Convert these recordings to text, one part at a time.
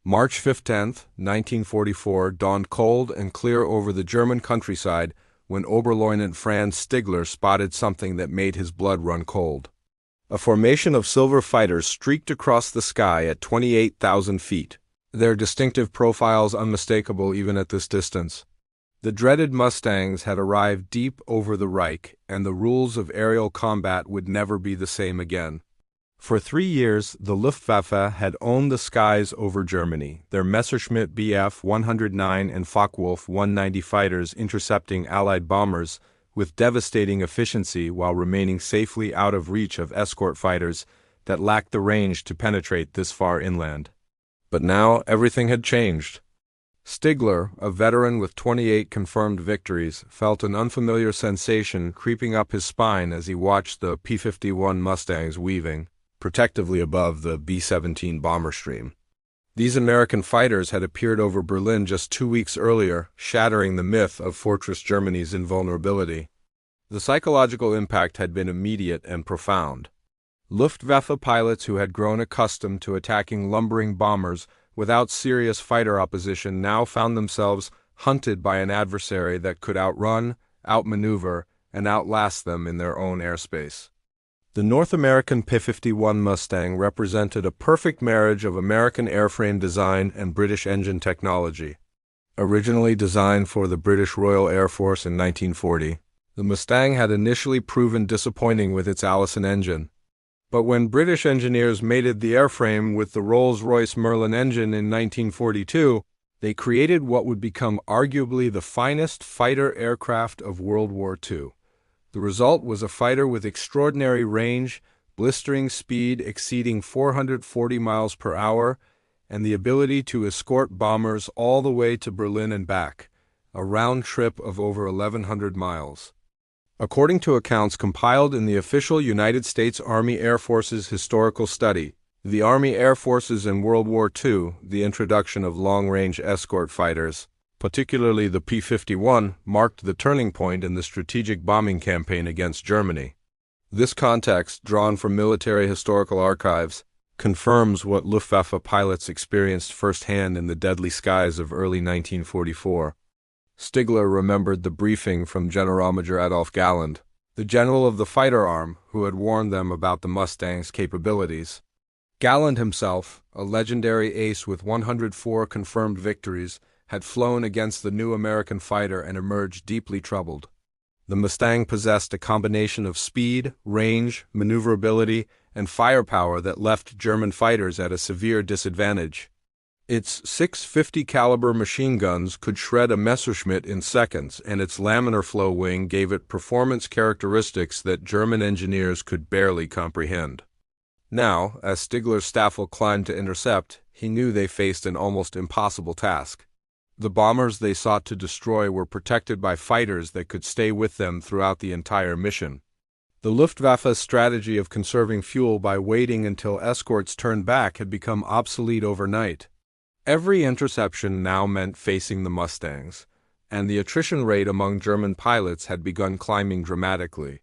March 15, 1944, dawned cold and clear over the German countryside when Oberleutnant Franz Stigler spotted something that made his blood run cold. A formation of silver fighters streaked across the sky at 28,000 feet, their distinctive profiles unmistakable even at this distance. The dreaded Mustangs had arrived deep over the Reich, and the rules of aerial combat would never be the same again. For 3 years, the Luftwaffe had owned the skies over Germany, their Messerschmitt Bf 109 and Focke-Wulf 190 fighters intercepting Allied bombers with devastating efficiency while remaining safely out of reach of escort fighters that lacked the range to penetrate this far inland. But now everything had changed. Stigler, a veteran with 28 confirmed victories, felt an unfamiliar sensation creeping up his spine as he watched the P-51 Mustangs weaving protectively above the B-17 bomber stream. These American fighters had appeared over Berlin just 2 weeks earlier, shattering the myth of Fortress Germany's invulnerability. The psychological impact had been immediate and profound. Luftwaffe pilots who had grown accustomed to attacking lumbering bombers without serious fighter opposition now found themselves hunted by an adversary that could outrun, outmaneuver, and outlast them in their own airspace. The North American P-51 Mustang represented a perfect marriage of American airframe design and British engine technology. Originally designed for the British Royal Air Force in 1940, the Mustang had initially proven disappointing with its Allison engine. But when British engineers mated the airframe with the Rolls-Royce Merlin engine in 1942, they created what would become arguably the finest fighter aircraft of World War II. The result was a fighter with extraordinary range, blistering speed exceeding 440 miles per hour, and the ability to escort bombers all the way to Berlin and back, a round trip of over 1,100 miles. According to accounts compiled in the official United States Army Air Force's historical study, The Army Air Forces in World War II, the introduction of long-range escort fighters, particularly the P-51, marked the turning point in the strategic bombing campaign against Germany. This context, drawn from military historical archives, confirms what Luftwaffe pilots experienced firsthand in the deadly skies of early 1944. Stigler remembered the briefing from General Major Adolf Galland, the general of the fighter arm, who had warned them about the Mustang's capabilities. Galland himself, a legendary ace with 104 confirmed victories, had flown against the new American fighter and emerged deeply troubled. The Mustang possessed a combination of speed, range, maneuverability, and firepower that left German fighters at a severe disadvantage. Its .650 caliber machine guns could shred a Messerschmitt in seconds, and its laminar flow wing gave it performance characteristics that German engineers could barely comprehend. Now, as Stigler's Staffel climbed to intercept, he knew they faced an almost impossible task. The bombers they sought to destroy were protected by fighters that could stay with them throughout the entire mission. The Luftwaffe's strategy of conserving fuel by waiting until escorts turned back had become obsolete overnight. Every interception now meant facing the Mustangs, and the attrition rate among German pilots had begun climbing dramatically.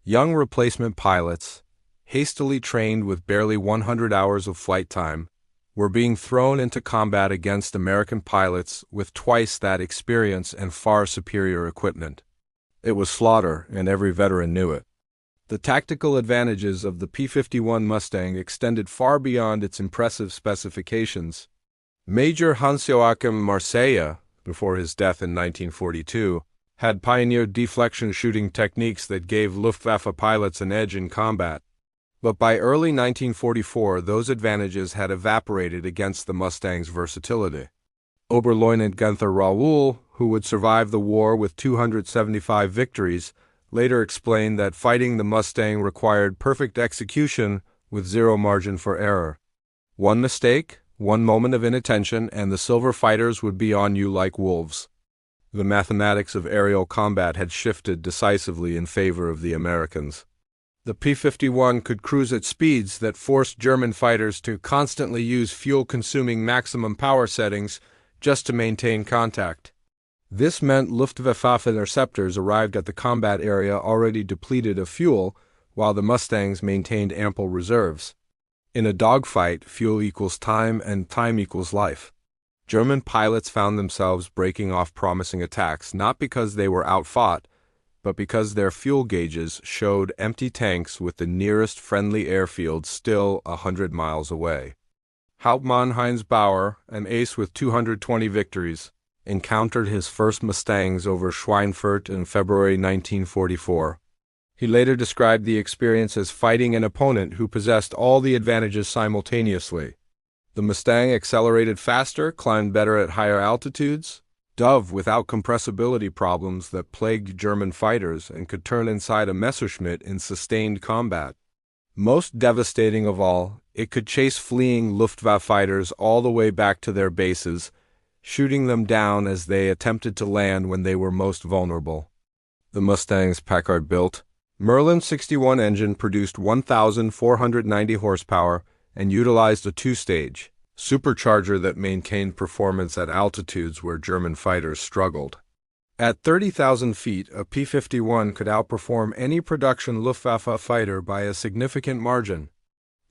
Young replacement pilots, hastily trained with barely 100 hours of flight time, were being thrown into combat against American pilots with twice that experience and far superior equipment. It was slaughter, and every veteran knew it. The tactical advantages of the P-51 Mustang extended far beyond its impressive specifications. Major Hans-Joachim Marseille, before his death in 1942, had pioneered deflection shooting techniques that gave Luftwaffe pilots an edge in combat. But by early 1944, those advantages had evaporated against the Mustang's versatility. Oberleutnant Gunther Raoul, who would survive the war with 275 victories, later explained that fighting the Mustang required perfect execution with zero margin for error. One mistake, one moment of inattention, and the silver fighters would be on you like wolves. The mathematics of aerial combat had shifted decisively in favor of the Americans. The P-51 could cruise at speeds that forced German fighters to constantly use fuel-consuming maximum power settings just to maintain contact. This meant Luftwaffe interceptors arrived at the combat area already depleted of fuel, while the Mustangs maintained ample reserves. In a dogfight, fuel equals time and time equals life. German pilots found themselves breaking off promising attacks not because they were outfought, but because their fuel gauges showed empty tanks with the nearest friendly airfield still 100 miles away. Hauptmann Heinz Bauer, an ace with 220 victories, encountered his first Mustangs over Schweinfurt in February 1944. He later described the experience as fighting an opponent who possessed all the advantages simultaneously. The Mustang accelerated faster, climbed better at higher altitudes, dove without compressibility problems that plagued German fighters, and could turn inside a Messerschmitt in sustained combat. Most devastating of all, it could chase fleeing Luftwaffe fighters all the way back to their bases, shooting them down as they attempted to land when they were most vulnerable. The Mustang's Packard-built Merlin 61 engine produced 1,490 horsepower and utilized a two-stage supercharger that maintained performance at altitudes where German fighters struggled. At 30,000 feet, a P-51 could outperform any production Luftwaffe fighter by a significant margin.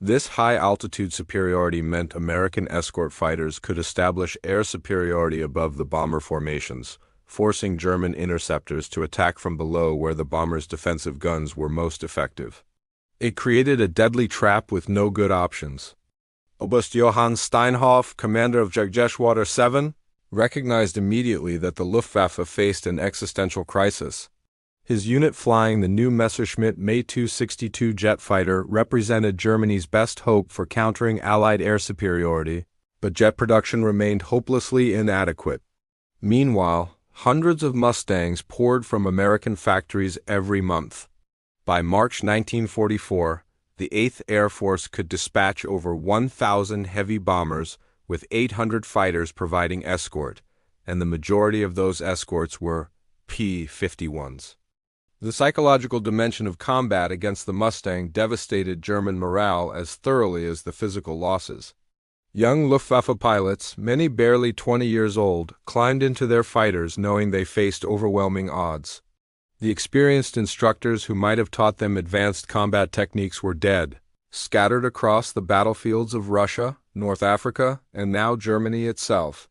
This high-altitude superiority meant American escort fighters could establish air superiority above the bomber formations, forcing German interceptors to attack from below where the bombers' defensive guns were most effective. It created a deadly trap with no good options. Oberst Johann Steinhoff, commander of Jagdgeschwader 7, recognized immediately that the Luftwaffe faced an existential crisis. His unit flying the new Messerschmitt Me 262 jet fighter represented Germany's best hope for countering Allied air superiority, but jet production remained hopelessly inadequate. Meanwhile, hundreds of Mustangs poured from American factories every month. By March 1944, the 8th Air Force could dispatch over 1,000 heavy bombers, with 800 fighters providing escort, and the majority of those escorts were P-51s. The psychological dimension of combat against the Mustang devastated German morale as thoroughly as the physical losses. Young Luftwaffe pilots, many barely 20 years old, climbed into their fighters knowing they faced overwhelming odds. The experienced instructors who might have taught them advanced combat techniques were dead, scattered across the battlefields of Russia, North Africa, and now Germany itself.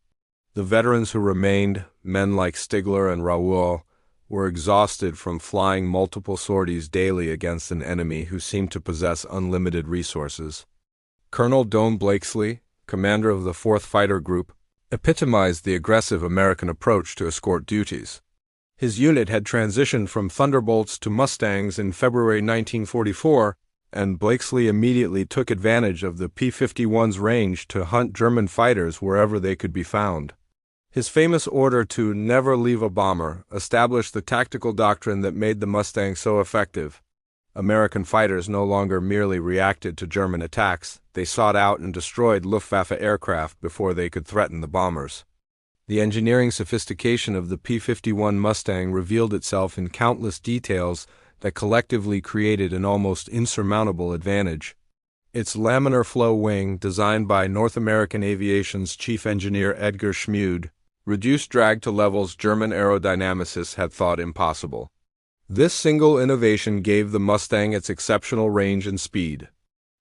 The veterans who remained, men like Stigler and Raoul, were exhausted from flying multiple sorties daily against an enemy who seemed to possess unlimited resources. Colonel Don Blakesley, commander of the 4th Fighter Group, epitomized the aggressive American approach to escort duties. His unit had transitioned from Thunderbolts to Mustangs in February 1944, and Blakesley immediately took advantage of the P-51's range to hunt German fighters wherever they could be found. His famous order to never leave a bomber established the tactical doctrine that made the Mustang so effective. American fighters no longer merely reacted to German attacks, they sought out and destroyed Luftwaffe aircraft before they could threaten the bombers. The engineering sophistication of the P-51 Mustang revealed itself in countless details that collectively created an almost insurmountable advantage. Its laminar flow wing, designed by North American Aviation's chief engineer Edgar Schmude, reduced drag to levels German aerodynamicists had thought impossible. This single innovation gave the Mustang its exceptional range and speed.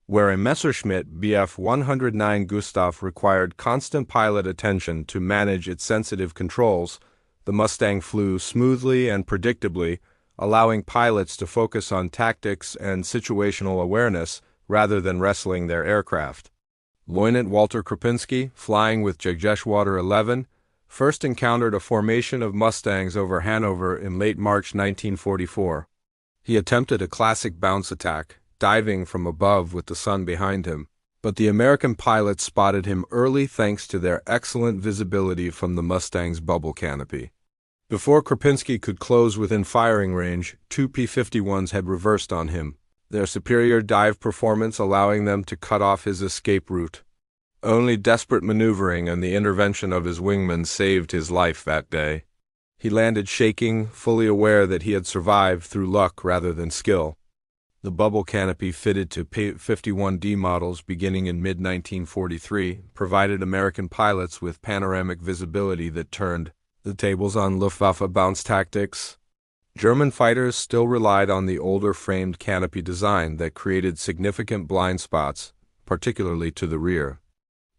Where a Messerschmitt Bf 109 Gustav required constant pilot attention to manage its sensitive controls, the Mustang flew smoothly and predictably, allowing pilots to focus on tactics and situational awareness rather than wrestling their aircraft. Lieutenant Walter Krupinski, flying with Jagdgeschwader 11, first encountered a formation of Mustangs over Hanover in late March 1944. He attempted a classic bounce attack, diving from above with the sun behind him, but the American pilots spotted him early thanks to their excellent visibility from the Mustang's bubble canopy. Before Krupinski could close within firing range, 2 P-51s had reversed on him, their superior dive performance allowing them to cut off his escape route. Only desperate maneuvering and the intervention of his wingman saved his life that day. He landed shaking, fully aware that he had survived through luck rather than skill. The bubble canopy fitted to P-51D models beginning in mid-1943 provided American pilots with panoramic visibility that turned the tables on Luftwaffe bounce tactics. German fighters still relied on the older framed canopy design that created significant blind spots, particularly to the rear.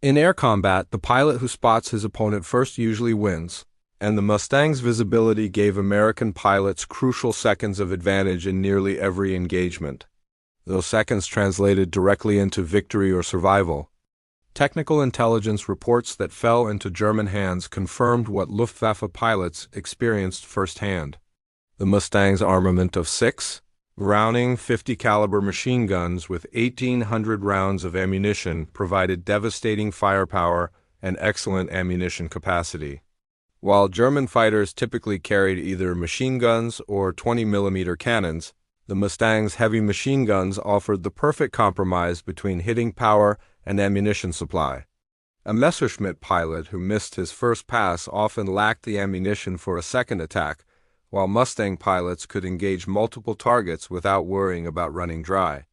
In air combat, the pilot who spots his opponent first usually wins, and the Mustang's visibility gave American pilots crucial seconds of advantage in nearly every engagement. Those seconds translated directly into victory or survival. Technical intelligence reports that fell into German hands confirmed what Luftwaffe pilots experienced firsthand. The Mustang's armament of 6 Browning 50 caliber machine guns with 1,800 rounds of ammunition provided devastating firepower and excellent ammunition capacity. While German fighters typically carried either machine guns or 20mm cannons, the Mustang's heavy machine guns offered the perfect compromise between hitting power and ammunition supply. A Messerschmitt pilot who missed his first pass often lacked the ammunition for a second attack, while Mustang pilots could engage multiple targets without worrying about running dry.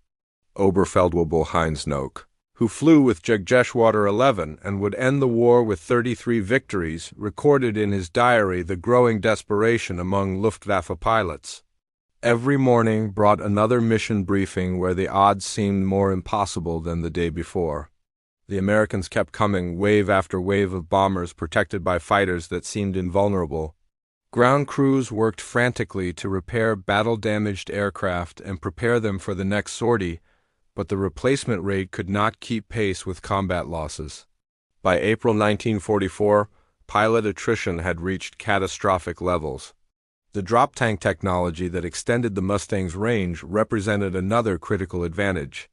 Oberfeldwebel Heinz Nock, who flew with Jagdgeschwader 11 and would end the war with 33 victories, recorded in his diary the growing desperation among Luftwaffe pilots. Every morning brought another mission briefing where the odds seemed more impossible than the day before. The Americans kept coming, wave after wave of bombers protected by fighters that seemed invulnerable. Ground crews worked frantically to repair battle-damaged aircraft and prepare them for the next sortie, but the replacement rate could not keep pace with combat losses. By April 1944, pilot attrition had reached catastrophic levels. The drop tank technology that extended the Mustang's range represented another critical advantage.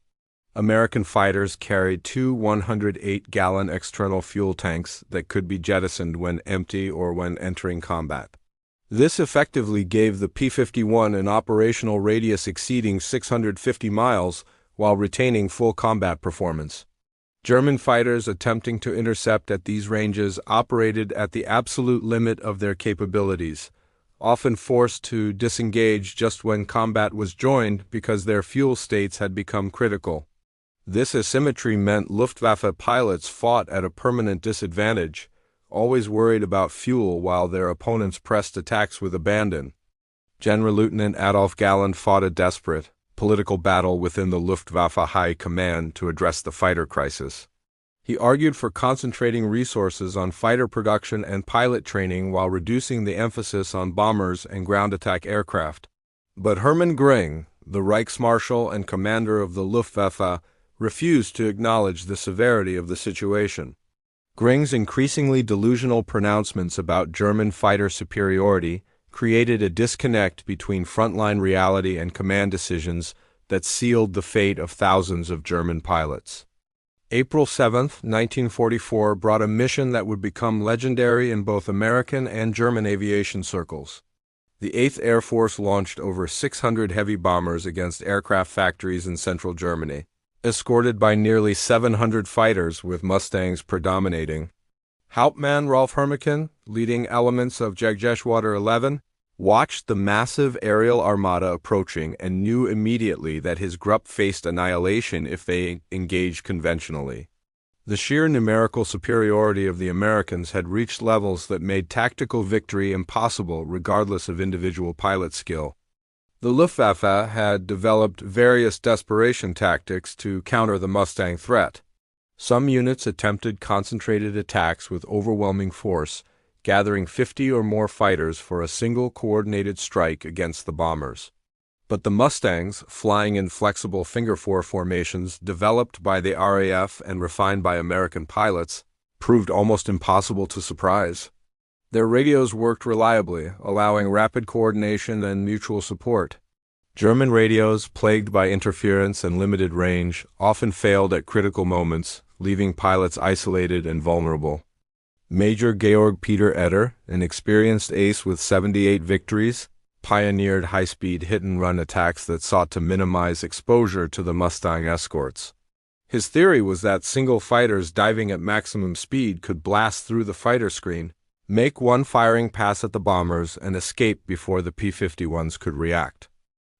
American fighters carried 2 108-gallon external fuel tanks that could be jettisoned when empty or when entering combat. This effectively gave the P-51 an operational radius exceeding 650 miles while retaining full combat performance. German fighters attempting to intercept at these ranges operated at the absolute limit of their capabilities, often forced to disengage just when combat was joined because their fuel states had become critical. This asymmetry meant Luftwaffe pilots fought at a permanent disadvantage, always worried about fuel while their opponents pressed attacks with abandon. General Lieutenant Adolf Galland fought a desperate, political battle within the Luftwaffe High Command to address the fighter crisis. He argued for concentrating resources on fighter production and pilot training while reducing the emphasis on bombers and ground attack aircraft. But Hermann Göring, the Reichsmarschall and commander of the Luftwaffe, refused to acknowledge the severity of the situation. Göring's increasingly delusional pronouncements about German fighter superiority created a disconnect between frontline reality and command decisions that sealed the fate of thousands of German pilots. April 7, 1944 brought a mission that would become legendary in both American and German aviation circles. The 8th Air Force launched over 600 heavy bombers against aircraft factories in central Germany, escorted by nearly 700 fighters with Mustangs predominating. Hauptmann Rolf Hermeken, leading elements of Jagdgeschwader 11, watched the massive aerial armada approaching and knew immediately that his group faced annihilation if they engaged conventionally. The sheer numerical superiority of the Americans had reached levels that made tactical victory impossible regardless of individual pilot skill. The Luftwaffe had developed various desperation tactics to counter the Mustang threat. Some units attempted concentrated attacks with overwhelming force, gathering 50 or more fighters for a single coordinated strike against the bombers. But the Mustangs, flying in flexible finger-four formations developed by the RAF and refined by American pilots, proved almost impossible to surprise. Their radios worked reliably, allowing rapid coordination and mutual support. German radios, plagued by interference and limited range, often failed at critical moments, leaving pilots isolated and vulnerable. Major Georg Peter Eder, an experienced ace with 78 victories, pioneered high-speed hit-and-run attacks that sought to minimize exposure to the Mustang escorts. His theory was that single fighters diving at maximum speed could blast through the fighter screen, make one firing pass at the bombers, and escape before the P-51s could react.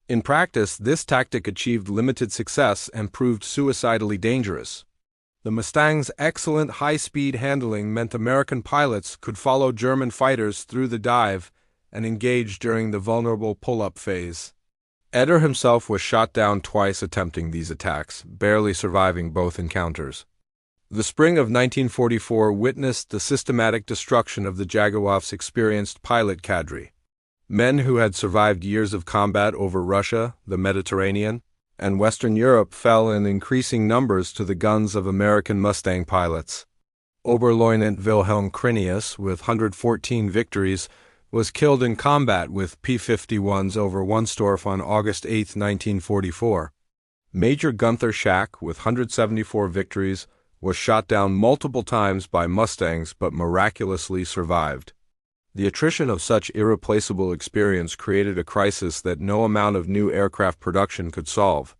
In practice, this tactic achieved limited success and proved suicidally dangerous. The Mustang's excellent high-speed handling meant American pilots could follow German fighters through the dive and engage during the vulnerable pull-up phase. Eder himself was shot down twice attempting these attacks, barely surviving both encounters. The spring of 1944 witnessed the systematic destruction of the Jaguar's experienced pilot cadre. Men who had survived years of combat over Russia, the Mediterranean, and Western Europe fell in increasing numbers to the guns of American Mustang pilots. Oberleutnant Wilhelm Krinius, with 114 victories, was killed in combat with P-51s over Wunstorf on August 8, 1944. Major Gunther Schack, with 174 victories, was shot down multiple times by Mustangs but miraculously survived. The attrition of such irreplaceable experience created a crisis that no amount of new aircraft production could solve.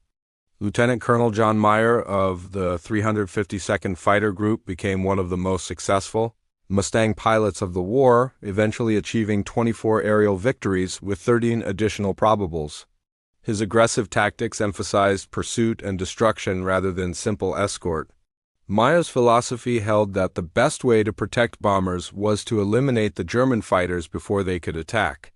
Lieutenant Colonel John Meyer of the 352nd Fighter Group became one of the most successful Mustang pilots of the war, eventually achieving 24 aerial victories with 13 additional probables. His aggressive tactics emphasized pursuit and destruction rather than simple escort. Meyer's philosophy held that the best way to protect bombers was to eliminate the German fighters before they could attack.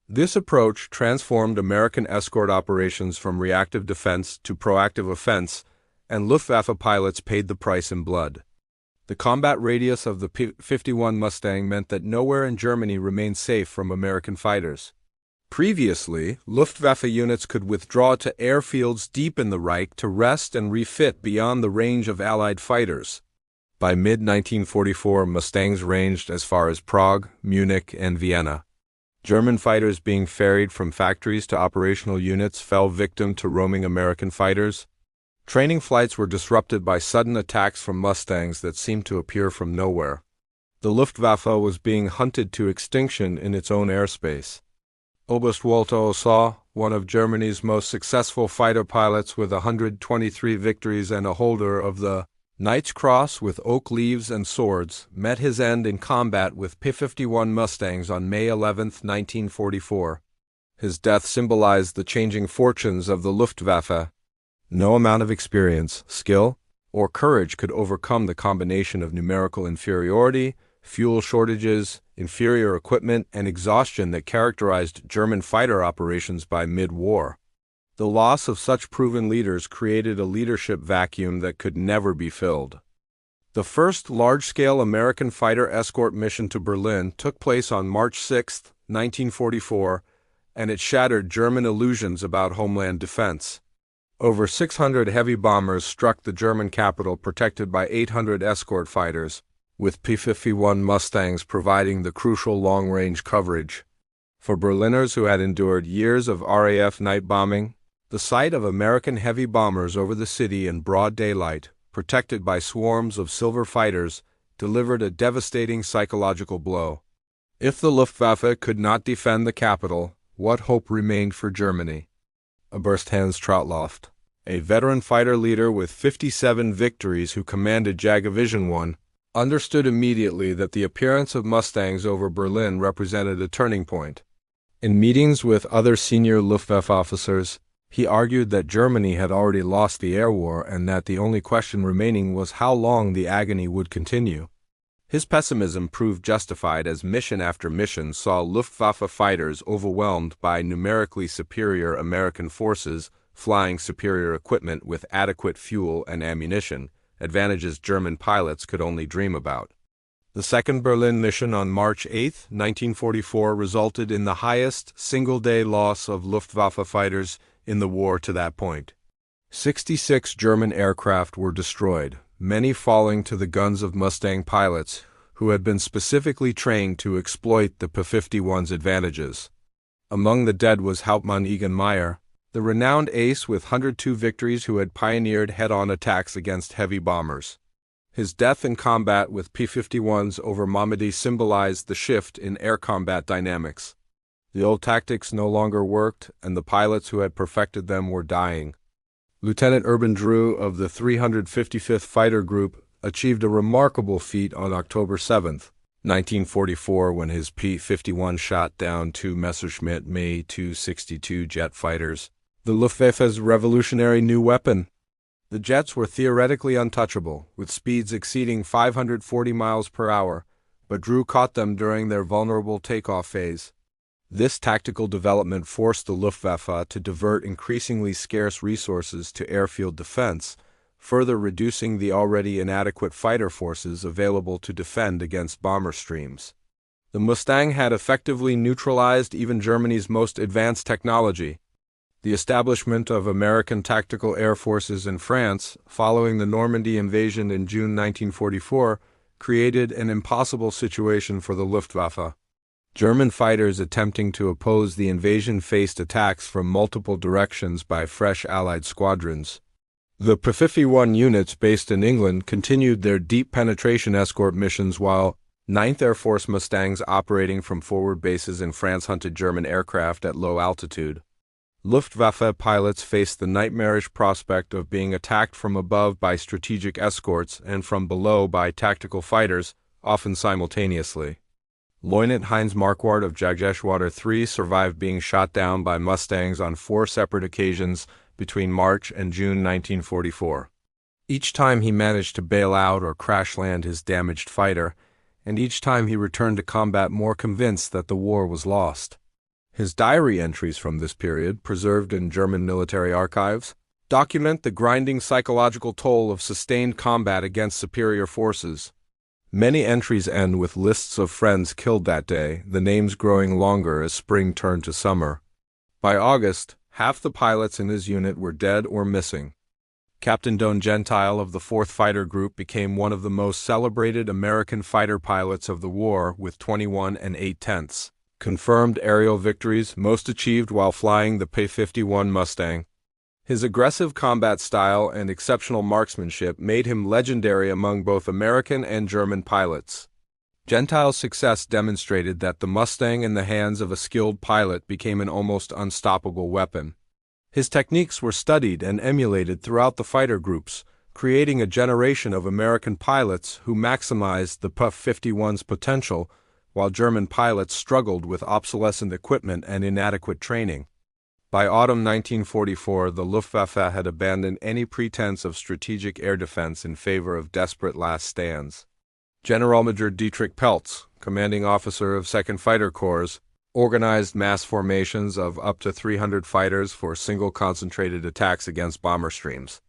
This approach transformed American escort operations from reactive defense to proactive offense, and Luftwaffe pilots paid the price in blood. The combat radius of the P-51 Mustang meant that nowhere in Germany remained safe from American fighters. Previously, Luftwaffe units could withdraw to airfields deep in the Reich to rest and refit beyond the range of Allied fighters. By mid-1944, Mustangs ranged as far as Prague, Munich, and Vienna. German fighters being ferried from factories to operational units fell victim to roaming American fighters. Training flights were disrupted by sudden attacks from Mustangs that seemed to appear from nowhere. The Luftwaffe was being hunted to extinction in its own airspace. Oberst Walter Ossau, one of Germany's most successful fighter pilots with 123 victories and a holder of the Knight's Cross with oak leaves and swords, met his end in combat with P-51 Mustangs on May 11, 1944. His death symbolized the changing fortunes of the Luftwaffe. No amount of experience, skill, or courage could overcome the combination of numerical inferiority, fuel shortages, inferior equipment, and exhaustion that characterized German fighter operations by mid-war. The loss of such proven leaders created a leadership vacuum that could never be filled. The first large-scale American fighter escort mission to Berlin took place on March 6, 1944, and it shattered German illusions about homeland defense. Over 600 heavy bombers struck the German capital protected by 800 escort fighters, with P-51 Mustangs providing the crucial long-range coverage. For Berliners who had endured years of RAF night bombing, the sight of American heavy bombers over the city in broad daylight, protected by swarms of silver fighters, delivered a devastating psychological blow. If the Luftwaffe could not defend the capital, what hope remained for Germany? Oberst Hans Trautloff, a veteran fighter leader with 57 victories who commanded Jagddivision I, understood immediately that the appearance of Mustangs over Berlin represented a turning point. In meetings with other senior Luftwaffe officers, he argued that Germany had already lost the air war and that the only question remaining was how long the agony would continue. His pessimism proved justified as mission after mission saw Luftwaffe fighters overwhelmed by numerically superior American forces flying superior equipment with adequate fuel and ammunition, advantages German pilots could only dream about. The Second Berlin mission on March 8, 1944 resulted in the highest single-day loss of Luftwaffe fighters in the war to that point. 66 German aircraft were destroyed, many falling to the guns of Mustang pilots who had been specifically trained to exploit the P-51's advantages. Among the dead was Hauptmann Egon Meyer, the renowned ace with 102 victories who had pioneered head-on attacks against heavy bombers. His death in combat with P-51s over Malmedy symbolized the shift in air combat dynamics. The old tactics no longer worked, and the pilots who had perfected them were dying. Lieutenant Urban Drew of the 355th Fighter Group achieved a remarkable feat on October 7, 1944, when his P-51 shot down two Messerschmitt Me 262 jet fighters, the Luftwaffe's revolutionary new weapon. The jets were theoretically untouchable, with speeds exceeding 540 miles per hour, but Drew caught them during their vulnerable takeoff phase. This tactical development forced the Luftwaffe to divert increasingly scarce resources to airfield defense, further reducing the already inadequate fighter forces available to defend against bomber streams. The Mustang had effectively neutralized even Germany's most advanced technology. The establishment of American tactical air forces in France, following the Normandy invasion in June 1944, created an impossible situation for the Luftwaffe. German fighters attempting to oppose the invasion faced attacks from multiple directions by fresh Allied squadrons. The P-51 units based in England continued their deep penetration escort missions while 9th Air Force Mustangs operating from forward bases in France hunted German aircraft at low altitude. Luftwaffe pilots faced the nightmarish prospect of being attacked from above by strategic escorts and from below by tactical fighters, often simultaneously. Lieutenant Heinz Marquardt of Jagdgeschwader 3 survived being shot down by Mustangs on 4 separate occasions between March and June 1944. Each time he managed to bail out or crash land his damaged fighter, and each time he returned to combat more convinced that the war was lost. His diary entries from this period, preserved in German military archives, document the grinding psychological toll of sustained combat against superior forces. Many entries end with lists of friends killed that day, the names growing longer as spring turned to summer. By August, half the pilots in his unit were dead or missing. Captain Don Gentile of the 4th Fighter Group became one of the most celebrated American fighter pilots of the war with 21 8/10 confirmed aerial victories, most achieved while flying the P-51 Mustang. His aggressive combat style and exceptional marksmanship made him legendary among both American and German pilots. Gentile's success demonstrated that the Mustang in the hands of a skilled pilot became an almost unstoppable weapon. His techniques were studied and emulated throughout the fighter groups, creating a generation of American pilots who maximized the P-51's potential, while German pilots struggled with obsolescent equipment and inadequate training. By autumn 1944, the Luftwaffe had abandoned any pretense of strategic air defense in favor of desperate last stands. Generalmajor Dietrich Peltz, commanding officer of 2nd Fighter Corps, organized mass formations of up to 300 fighters for single concentrated attacks against bomber streams.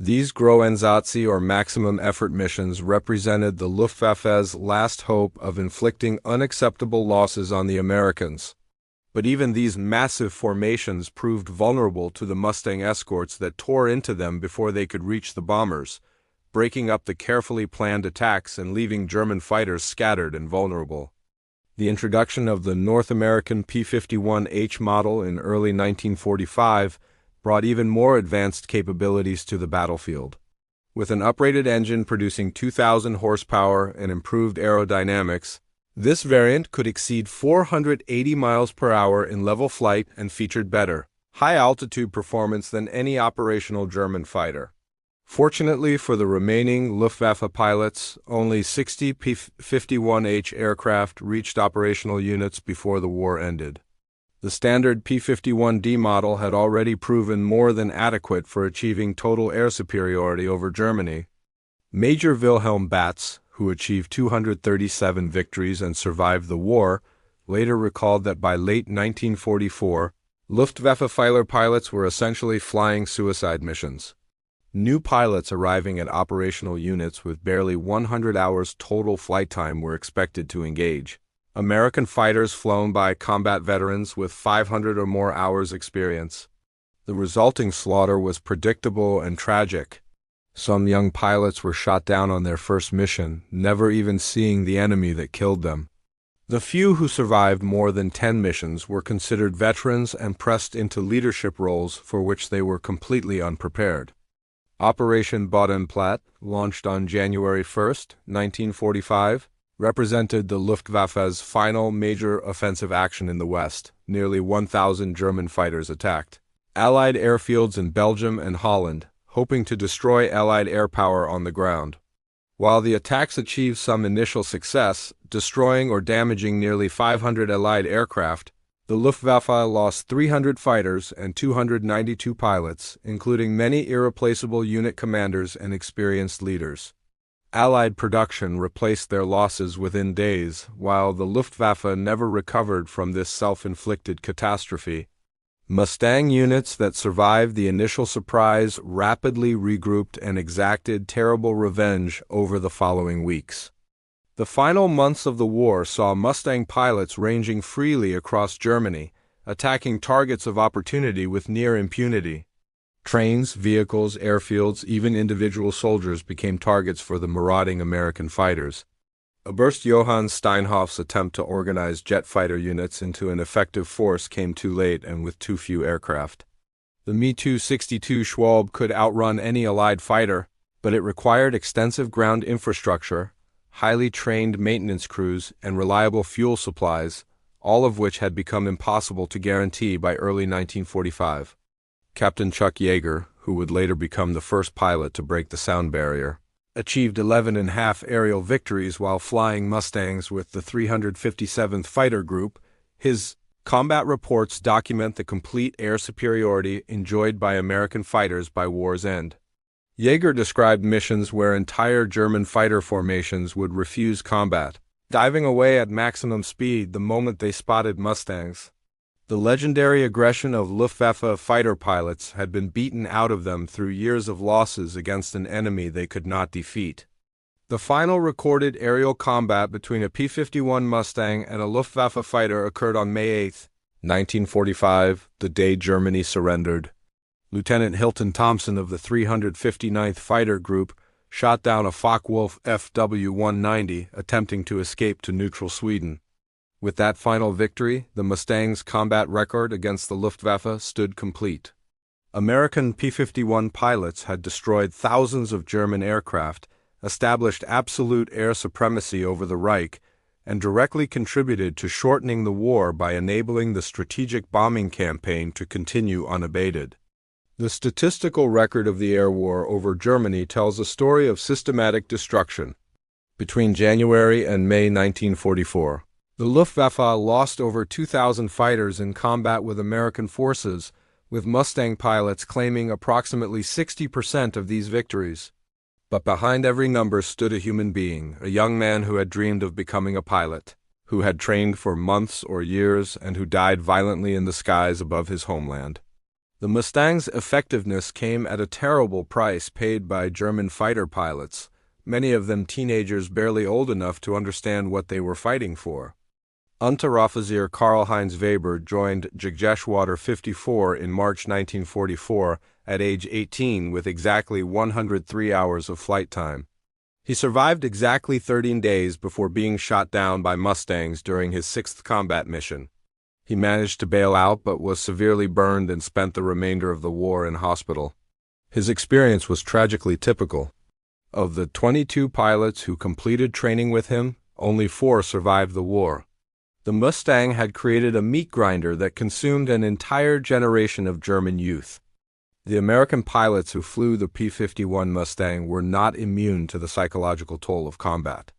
These Großeinsatz or maximum effort missions represented the Luftwaffe's last hope of inflicting unacceptable losses on the Americans. But even these massive formations proved vulnerable to the Mustang escorts that tore into them before they could reach the bombers, breaking up the carefully planned attacks and leaving German fighters scattered and vulnerable. The introduction of the North American P-51H model in early 1945 brought even more advanced capabilities to the battlefield. With an uprated engine producing 2,000 horsepower and improved aerodynamics, this variant could exceed 480 miles per hour in level flight and featured better, high-altitude performance than any operational German fighter. Fortunately for the remaining Luftwaffe pilots, only 60 P-51H aircraft reached operational units before the war ended. The standard P-51D model had already proven more than adequate for achieving total air superiority over Germany. Major Wilhelm Batz, who achieved 237 victories and survived the war, later recalled that by late 1944, Luftwaffe fighter pilots were essentially flying suicide missions. New pilots arriving at operational units with barely 100 hours total flight time were expected to engage. American fighters flown by combat veterans with 500 or more hours experience. The resulting slaughter was predictable and tragic. Some young pilots were shot down on their first mission, never even seeing the enemy that killed them. The few who survived more than 10 missions were considered veterans and pressed into leadership roles for which they were completely unprepared. Operation Bodenplatte, launched on January 1, 1945, represented the Luftwaffe's final major offensive action in the West. Nearly 1,000 German fighters attacked Allied airfields in Belgium and Holland, hoping to destroy Allied air power on the ground. While the attacks achieved some initial success, destroying or damaging nearly 500 Allied aircraft, the Luftwaffe lost 300 fighters and 292 pilots, including many irreplaceable unit commanders and experienced leaders. Allied production replaced their losses within days, while the Luftwaffe never recovered from this self-inflicted catastrophe. Mustang units that survived the initial surprise rapidly regrouped and exacted terrible revenge over the following weeks. The final months of the war saw Mustang pilots ranging freely across Germany, attacking targets of opportunity with near impunity. Trains, vehicles, airfields, even individual soldiers became targets for the marauding American fighters. Oberst Johann Steinhoff's attempt to organize jet fighter units into an effective force came too late and with too few aircraft. The Me-262 Schwalbe could outrun any Allied fighter, but it required extensive ground infrastructure, highly trained maintenance crews, and reliable fuel supplies, all of which had become impossible to guarantee by early 1945. Captain Chuck Yeager, who would later become the first pilot to break the sound barrier, achieved 11.5 aerial victories while flying Mustangs with the 357th Fighter Group. His combat reports document the complete air superiority enjoyed by American fighters by war's end. Yeager described missions where entire German fighter formations would refuse combat, diving away at maximum speed the moment they spotted Mustangs. The legendary aggression of Luftwaffe fighter pilots had been beaten out of them through years of losses against an enemy they could not defeat. The final recorded aerial combat between a P-51 Mustang and a Luftwaffe fighter occurred on May 8, 1945, the day Germany surrendered. Lieutenant Hilton Thompson of the 359th Fighter Group shot down a Focke-Wulf FW-190 attempting to escape to neutral Sweden. With that final victory, the Mustang's combat record against the Luftwaffe stood complete. American P-51 pilots had destroyed thousands of German aircraft, established absolute air supremacy over the Reich, and directly contributed to shortening the war by enabling the strategic bombing campaign to continue unabated. The statistical record of the air war over Germany tells a story of systematic destruction. Between January and May 1944, the Luftwaffe lost over 2,000 fighters in combat with American forces, with Mustang pilots claiming approximately 60% of these victories. But behind every number stood a human being, a young man who had dreamed of becoming a pilot, who had trained for months or years, and who died violently in the skies above his homeland. The Mustang's effectiveness came at a terrible price paid by German fighter pilots, many of them teenagers barely old enough to understand what they were fighting for. Unteroffizier Karl-Heinz Weber joined Jagdgeschwader 54 in March 1944 at age 18 with exactly 103 hours of flight time. He survived exactly 13 days before being shot down by Mustangs during his 6th combat mission. He managed to bail out but was severely burned and spent the remainder of the war in hospital. His experience was tragically typical. Of the 22 pilots who completed training with him, only 4 survived the war. The Mustang had created a meat grinder that consumed an entire generation of German youth. The American pilots who flew the P-51 Mustang were not immune to the psychological toll of combat.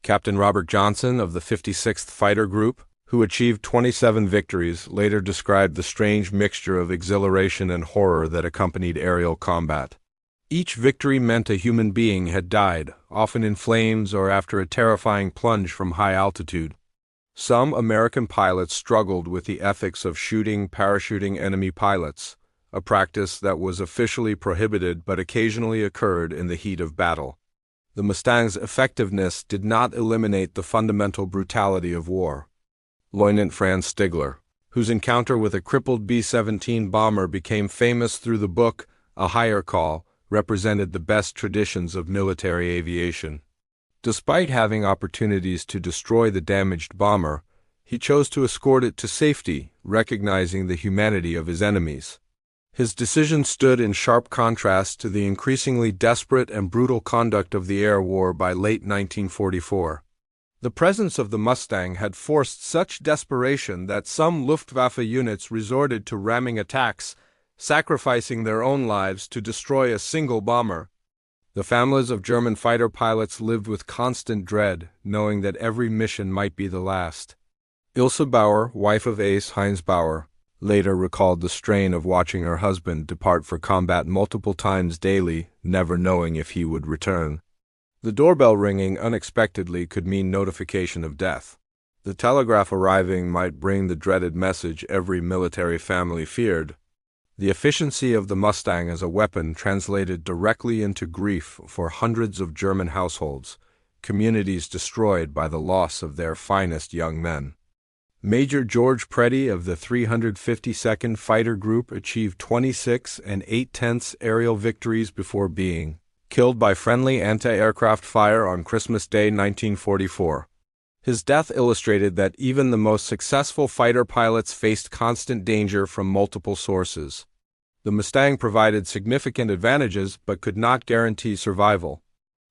Captain Robert Johnson of the 56th Fighter Group, who achieved 27 victories, later described the strange mixture of exhilaration and horror that accompanied aerial combat. Each victory meant a human being had died, often in flames or after a terrifying plunge from high altitude. Some American pilots struggled with the ethics of shooting, parachuting enemy pilots, a practice that was officially prohibited but occasionally occurred in the heat of battle. The Mustang's effectiveness did not eliminate the fundamental brutality of war. Lieutenant Franz Stigler, whose encounter with a crippled B-17 bomber became famous through the book A Higher Call, represented the best traditions of military aviation. Despite having opportunities to destroy the damaged bomber, he chose to escort it to safety, recognizing the humanity of his enemies. His decision stood in sharp contrast to the increasingly desperate and brutal conduct of the air war by late 1944. The presence of the Mustang had forced such desperation that some Luftwaffe units resorted to ramming attacks, sacrificing their own lives to destroy a single bomber. The families of German fighter pilots lived with constant dread, knowing that every mission might be the last. Ilse Bauer, wife of Ace Heinz Bauer, later recalled the strain of watching her husband depart for combat multiple times daily, never knowing if he would return. The doorbell ringing unexpectedly could mean notification of death. The telegraph arriving might bring the dreaded message every military family feared. The efficiency of the Mustang as a weapon translated directly into grief for hundreds of German households, communities destroyed by the loss of their finest young men. Major George Preddy of the 352nd Fighter Group achieved 26 and 8/10 aerial victories before being killed by friendly anti-aircraft fire on Christmas Day 1944. His death illustrated that even the most successful fighter pilots faced constant danger from multiple sources. The Mustang provided significant advantages but could not guarantee survival.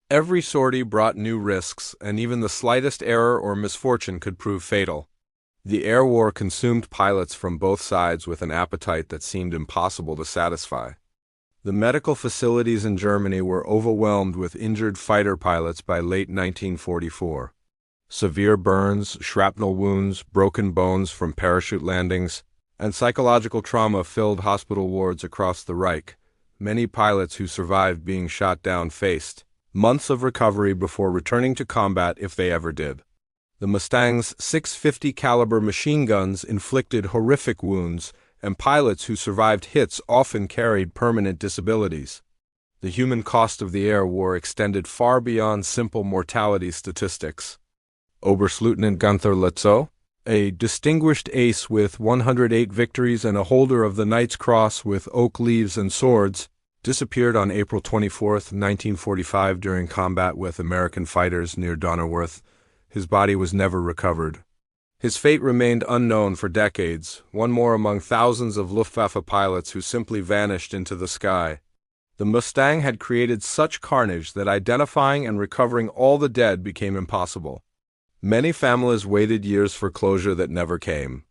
Every sortie brought new risks, and even the slightest error or misfortune could prove fatal. The air war consumed pilots from both sides with an appetite that seemed impossible to satisfy. The medical facilities in Germany were overwhelmed with injured fighter pilots by late 1944. Severe burns, shrapnel wounds, broken bones from parachute landings, and psychological trauma filled hospital wards across the Reich. Many pilots who survived being shot down faced months of recovery before returning to combat if they ever did. The Mustang's 650 caliber machine guns inflicted horrific wounds, and pilots who survived hits often carried permanent disabilities. The human cost of the air war extended far beyond simple mortality statistics. Oberstleutnant Gunther Lutzow, a distinguished ace with 108 victories and a holder of the Knight's Cross with oak leaves and swords, disappeared on April 24, 1945 during combat with American fighters near Donauwörth. His body was never recovered. His fate remained unknown for decades, one more among thousands of Luftwaffe pilots who simply vanished into the sky. The Mustang had created such carnage that identifying and recovering all the dead became impossible. Many families waited years for closure that never came.